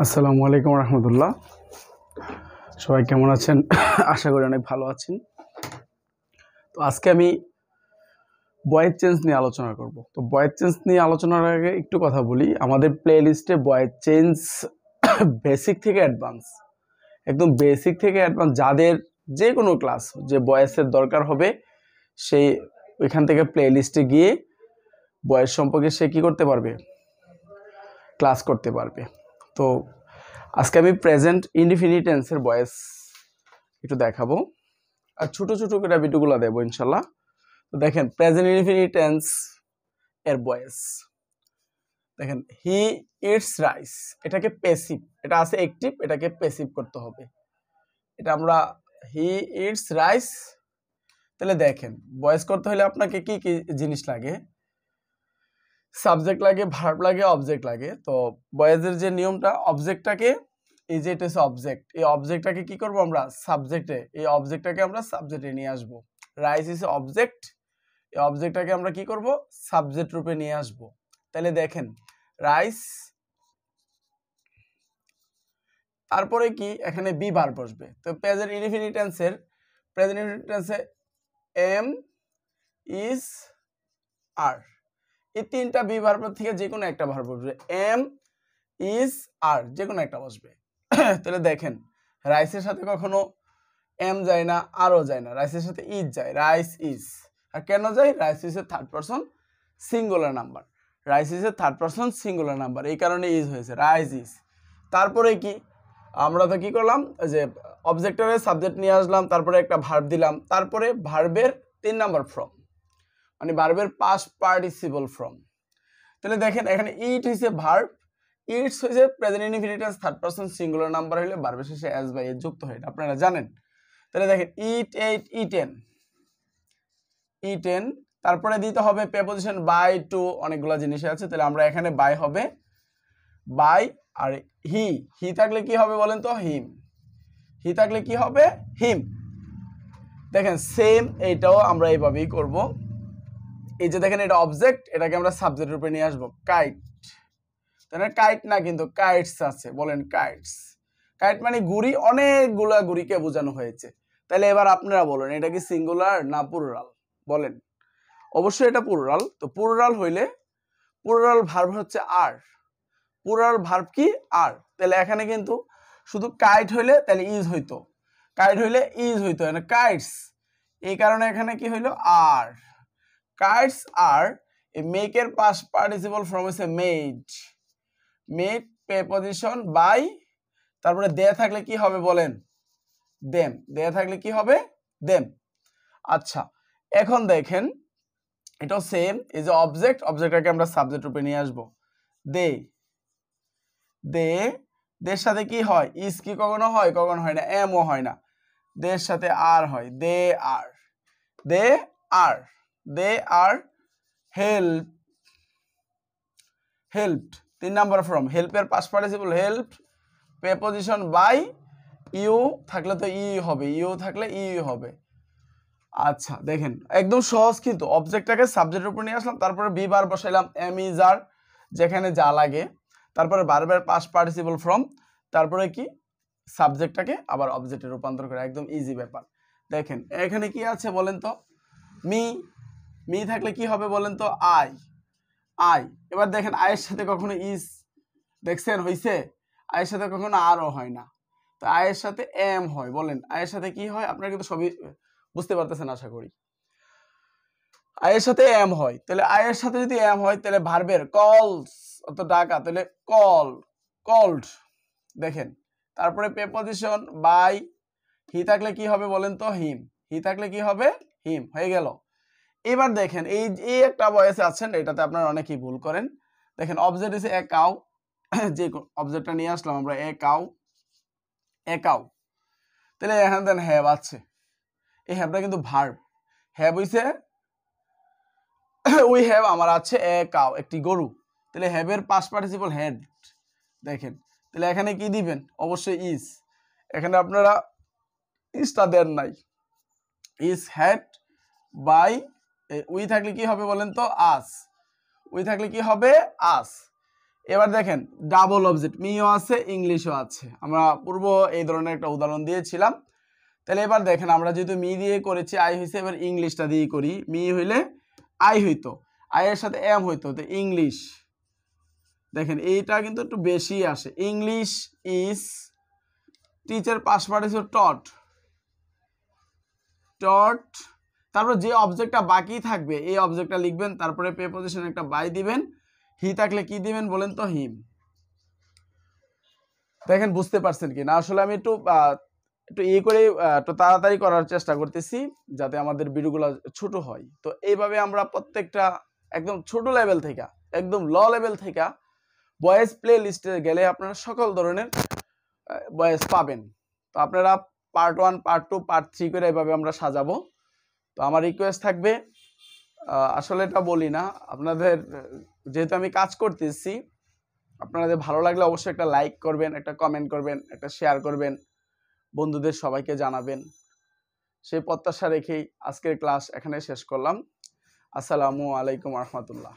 আসসালামু আলাইকুম রহমতুল্লাহ। সবাই কেমন আছেন? আশা করি অনেক ভালো আছেন। তো আজকে আমি ভয়েস চেঞ্জ নিয়ে আলোচনা করব। তো ভয়েস চেঞ্জ নিয়ে আলোচনার আগে একটু কথা বলি। আমাদের প্লে লিস্টে ভয়েস চেঞ্জ বেসিক থেকে অ্যাডভান্স, একদম বেসিক থেকে অ্যাডভান্স, যাদের যে কোনো ক্লাস যে ভয়েসের দরকার হবে সেই ওইখান থেকে প্লে লিস্টে গিয়ে ভয়েস সম্পর্কে সে কী করতে পারবে, ক্লাস করতে পারবে। তো আজকে আমি প্রেজেন্ট ইনডিফিনিট টেন্সের ভয়েস একটু দেখাবো আর ছোট ছোট করে ভিডিওগুলো দেবো ইনশাল্লাহ। তো দেখেন প্রেজেন্ট ইনডিফিনিট টেন্স এর ভয়েস দেখেন, হি ইটস রাইস, এটাকে প্যাসিভ, এটা আছে অ্যাক্টিভ, এটাকে প্যাসিভ করতে হবে। এটা আমরা হি ইটস রাইস, তাহলে দেখেন ভয়েস করতে হলে আপনাকে কি কি জিনিস লাগে? সাবজেক্ট লাগে, ভার্ব লাগে, অবজেক্ট লাগে। তো ভয়েসের যে নিয়মটা, অবজেক্টটাকে, এই যে এটা হচ্ছে অবজেক্ট, এই অবজেক্টটাকে কি করব আমরা সাবজেক্টে, এই অবজেক্টটাকে আমরা সাবজেক্টে নিয়ে আসব। রাইস ইজ অবজেক্ট, এই অবজেক্টটাকে আমরা কি করব সাবজেক্ট রূপে নিয়ে আসব। তাহলে দেখেন রাইস, তারপরে কি এখানে বি ভার্ব বসবে। তো প্রেজেন্ট ইনডিফিনিট টেন্সের প্রেজেন্ট ইনডিফিনিট টেন্সে এম, ইজ, আর, এই তিনটা বি ভার্বের থেকে যে কোনো একটা ভার্ব বসবে। এম, ইজ, আর, যে কোনো একটা বসবে। তাহলে দেখেন রাইসের সাথে কখনো এম যায় না, আরও যায় না, রাইসের সাথে ইজ যায়, রাইস ইজ। আর কেন যায়? Rice is a third person singular number, rice is a third person singular number, এই কারণে ইজ হয়েছে, রাইস ইজ। তারপরে কি আমরা তো কি করলাম, যে অবজেক্টের সাবজেক্ট নিয়ে আসলাম, তারপরে একটা ভার্ব দিলাম, তারপরে ভার্বের 3 নাম্বার ফর্ম, মানে ভার্বের পাস্ট পার্টিসিপল ফর্ম। তাহলে দেখেন এখানে ইট হইছে ভার্ব, ইটস হইছে present indefinite tense third person singular number হলে ভার্বের শেষে এস বাই এস যুক্ত হয়, আপনারা জানেন। তাহলে দেখেন ইট, এইট, ইটেন, ইটেন, তারপরে দিতে হবে প্রিপজিশন বাই টু, অনেকগুলো জিনিস আছে। তাহলে আমরা এখানে বাই হবে বাই, আর হি, হি থাকলে কি হবে বলেন তো? হিম, হি থাকলে কি হবে? হিম। দেখেন সেম এইটাও আমরা এইভাবেই করব। এই যে দেখেন এটা অবজেক্ট, এটাকে আমরা সাবজেক্ট রূপে নিয়ে আসবো। কাইট, তাহলে কাইট না কিন্তু কাইটস আছে, বলেন কাইটস। কাইট মানে ঘুড়ি, অনেকগুলা ঘুড়িকে বোঝানো হয়েছে। তাহলে এবার আপনারা বলেন এটা কি সিঙ্গুলার না প্লুরাল? বলেন। অবশ্যই এটা প্লুরাল। তো প্লুরাল হইলে প্লুরাল ভার্ব হচ্ছে আর, প্লুরাল ভার্ব কি? আর। তাহলে এখানে কিন্তু শুধু কাইট হইলে তাহলে ইজ হইতো, কাইট হইলে ইজ হইতো, না কাইটস, এই কারণে এখানে কি হইলো? আর। Kites are. এই মেকের পাস্ট পার্টিসিপল ফর্ম হচ্ছে মেড, মেড প্রিপজিশন বাই, তারপরে দে থাকলে কি হবে বলেন? দেম, দে থাকলে কি হবে? দেম। আচ্ছা এখন দেখেন এটাও সেম, এই যে অবজেক্ট, অবজেক্টটাকে আমরা সাবজেক্ট রূপে নিয়ে আসবো। দে, দে, দের সাথে কি হয়? ইজ কি কখনো হয়? কখনো হয় না, এমও হয় না। দের সাথে আর হয়, they are, they are, they are help, helped, 3 number form, হেল্পের past participle help, preposition by, you থাকলে তো ই হবে, ইউ থাকলে ই হবে। আচ্ছা দেখেন একদম সহজ, কিন্তু অবজেক্টটাকে সাবজেক্টের উপর নিয়ে আসলাম, তারপরে বি ভার্ব বসাইলাম, এম, ইজ, আর, যেখানে যা লাগে, তারপরে ভার্বের পাস্ট পার্টিসিপল ফর্ম, তারপরে কি সাবজেক্টটাকে আবার অবজেক্টে রূপান্তর করে, একদম ইজি ব্যাপার। দেখেন এখানে কি আছে বলেন তো? মি, মি থাকলে কি হবে বলেন তো? I, I. এবার দেখেন আয়ের সাথে কখনো ইজ দেখছেন হইছে? আয়ের সাথে কখনো আরও হয় না, তো আয়ের সাথে এম হয়। বলেন আয়ের সাথে কি হয়? আপনারা কিন্তু সবই বুঝতে পারতেছেন আশা করি। আয়ের সাথে এম হয়, তাহলে আয়ের সাথে যদি এম হয় তাহলে ভার্বের কলস, অত ডাকা, তাহলে কল, কল্ড। দেখেন তারপরে প্রিপজিশন বাই, হি থাকলে কি হবে বলেন তো? হিম, হি থাকলে কি হবে? হিম, হয়ে গেল। এবার দেখেন এই একটা ভয়েসে আছেন, এটাতে আপনারা অনেকেই ভুল করেন। দেখেন অবজেক্ট হচ্ছে এ কাউ, যে অবজেক্টটা নিয়ে আসলাম আমরা, এ কাউ, এ কাউ। তাহলে এখানে দেন হ্যাভ আছে, এই হ্যাভটা কিন্তু ভার্ব, হ্যাভ হইছে উই হ্যাভ, আমার আছে এ কাউ, একটি গরু। তাহলে হ্যাভের পাস্ট পার্টিসিপল হ্যাড। দেখেন তাহলে এখানে কি দিবেন? অবশ্যই ইজ। এখানে আপনারা ইজটা দেন নাই, ইজ হ্যাড বাই, উই থাকলে কি হবে বলেন তো? আস, উই থাকলে কি হবে? আস। এবার দেখেন ডাবল অবজেক্ট মিও আছে ইংলিশও আছে, আমরা পূর্ব এই ধরনের একটা উদাহরণ দিয়েছিলাম। তাহলে এবার দেখেন আমরা যেহেতু মি দিয়ে করেছি আই হয়েছে, এবার ইংলিশটা দিয়ে করি। মি হইলে আই হইতো, আই এর সাথে এম হইতো, তো ইংলিশ। দেখেন এইটা কিন্তু একটু বেশি আসে, English is, teacher past participle taught, taught. তারপর যে অবজেক্টটা বাকি থাকবে এই অবজেক্টটা লিখবেন, তারপরে প্রিপোজিশন একটা বাই দিবেন, হি থাকলে কি দিবেন বলেন তো, হিম। দেখেন বুঝতে পারছেন কি না? আসলে আমি একটু একটু করে একটু তাড়াতাড়ি করার চেষ্টা করতেছি যাতে আমাদের ভিডিওগুলো ছোট হয়। তো এইভাবে আমরা প্রত্যেকটা একদম ছোট লেভেল থেকে একদম ল লেভেল থেকে ভয়েস প্লে লিস্টে গেলে আপনারা সকল ধরনের ভয়েস পাবেন। তো আপনারা পার্ট 1 পার্ট 2 পার্ট 3 করে এইভাবে আমরা সাজাবো। তো আমার রিকোয়েস্ট থাকবে, আসলে এটা বলি না আপনাদের, যেহেতু আমি কাজ করতেছি, আপনাদের ভালো লাগলে অবশ্যই একটা লাইক করবেন, একটা কমেন্ট করবেন, একটা শেয়ার করবেন, বন্ধুদের সবাইকে জানাবেন। সেই প্রত্যাশা রেখেই আজকের ক্লাস এখানে শেষ করলাম। আসসালামু আলাইকুম রহমতুল্লাহ।